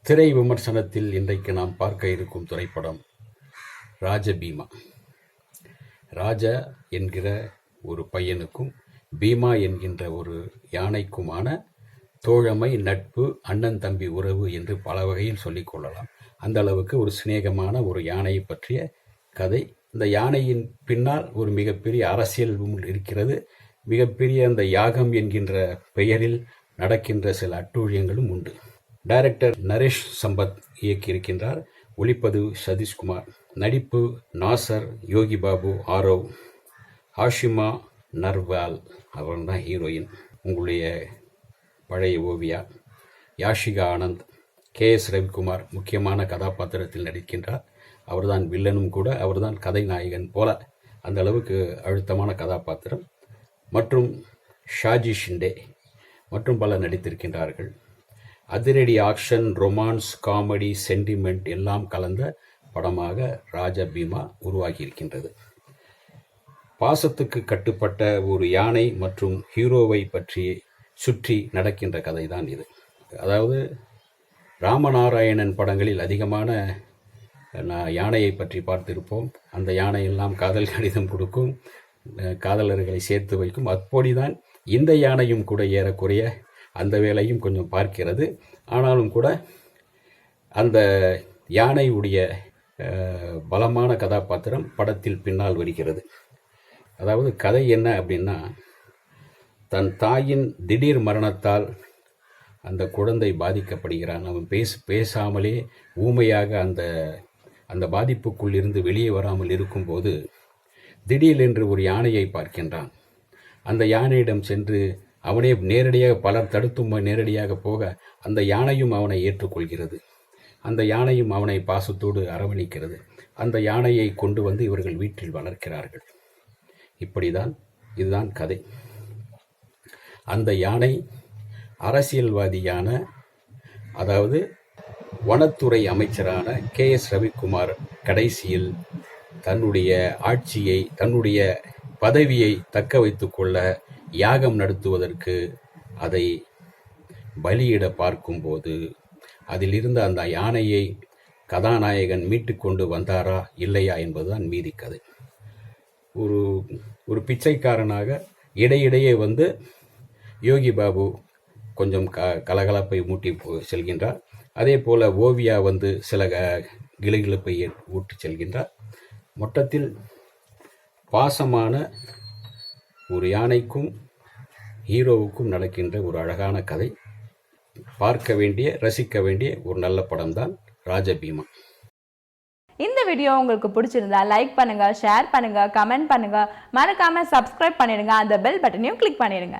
திரை விமர்சனத்தில் இன்றைக்கு நாம் பார்க்க இருக்கும் திரைப்படம் ராஜபீமா. ராஜா என்கிற ஒரு பையனுக்கும் பீமா என்கின்ற ஒரு யானைக்குமான தோழமை, நட்பு, அண்ணன் தம்பி உறவு என்று பல வகையில் சொல்லிக் கொள்ளலாம். அந்த அளவுக்கு ஒரு சிநேகமான ஒரு யானையை பற்றிய கதை. இந்த யானையின் பின்னால் ஒரு மிகப்பெரிய அரசியல் இருக்கிறது. மிகப்பெரிய அந்த யாகம் என்கின்ற பெயரில் நடக்கின்ற சில அட்டூழியங்களும் உண்டு. டைரக்டர் நரேஷ் சம்பத் இயக்கியிருக்கின்றார். ஒளிப்பதிவு சதீஷ்குமார். நடிப்பு நாசர், யோகி பாபு, ஆரவ், ஹாஷிமா நர்வால், அவன் தான் ஹீரோயின். உங்களுடைய பழைய ஓவியா யாஷிகா ஆனந்த். KS ரவிக்குமார் முக்கியமான கதாபாத்திரத்தில் நடிக்கின்றார். அவர்தான் வில்லனும் கூட, அவர்தான் கதை நாயகன் போல, அந்த அளவுக்கு அழுத்தமான கதாபாத்திரம். மற்றும் ஷாஜி ஷிண்டே மற்றும் பலர் நடித்திருக்கின்றார்கள். அதிரடி ஆக்ஷன், ரொமான்ஸ், காமெடி, சென்டிமெண்ட் எல்லாம் கலந்த படமாக ராஜபீமா உருவாகியிருக்கின்றது. பாசத்துக்கு கட்டுப்பட்ட ஒரு யானை மற்றும் ஹீரோவை பற்றி சுற்றி நடக்கின்ற கதை தான் இது. அதாவது ராமநாராயணன் படங்களில் அதிகமான யானையை பற்றி பார்த்திருப்போம். அந்த யானையெல்லாம் காதல் கடிதம் கொடுக்கும், காதலர்களை சேர்த்து வைக்கும். அப்படிதான் இந்த யானையும் கூட ஏறக்குறைய அந்த வேலையும் கொஞ்சம் பார்க்கிறது. ஆனாலும் கூட அந்த யானையுடைய பலமான கதாபாத்திரம் படத்தில் பின்னால் வருகிறது. அதாவது கதை என்ன அப்படின்னா, தன் தாயின் திடீர் மரணத்தால் அந்த குழந்தை பாதிக்கப்படுகிறான். அவன் பேசாமலே ஊமையாக அந்த பாதிப்புக்குள் இருந்து வெளியே வராமல் இருக்கும்போது திடீரென்று ஒரு யானையை பார்க்கின்றான். அந்த யானையிடம் சென்று அவனே நேரடியாக, பலர் தடுத்தும் நேரடியாக போக அந்த யானையும் அவனை ஏற்றுக்கொள்கிறது. அந்த யானையும் அவனை பாசத்தோடு அரவணைக்கிறது. அந்த யானையை கொண்டு வந்து இவர்கள் வீட்டில் வளர்க்கிறார்கள். இதுதான் கதை. அந்த யானை அரசியல்வாதியான, அதாவது வனத்துறை அமைச்சரான KS ரவிக்குமார் கடைசியில் தன்னுடைய ஆட்சியை, தன்னுடைய பதவியை தக்க வைத்துக் கொள்ள யாகம் நடத்துவதற்கு அதை பலியிட பார்க்கும்போது அதிலிருந்து அந்த யானையை கதாநாயகன் மீட்டு கொண்டு வந்தாரா இல்லையா என்பதுதான் மீதி கதை. ஒரு பிச்சைக்காரனாக இடையிடையே வந்து யோகி பாபு கொஞ்சம் கலகலப்பை மூட்டி செல்கின்றார். அதே போல ஓவியா வந்து சில கிளுகிழப்பை ஊட்டி செல்கின்றார். மொத்தத்தில் பாசமான ஒரு யானைக்கும் ஹீரோவுக்கும் நடக்கின்ற ஒரு அழகான கதை. பார்க்க வேண்டிய, ரசிக்க வேண்டிய ஒரு நல்ல படம்தான் ராஜபீமா. இந்த வீடியோ உங்களுக்கு பிடிச்சிருந்தா லைக் பண்ணுங்க, ஷேர் பண்ணுங்க, கமெண்ட் பண்ணுங்க, மறக்காம சப்ஸ்கிரைப் பண்ணிடுங்க, அந்த பெல் பட்டனையும் கிளிக் பண்ணிடுங்க.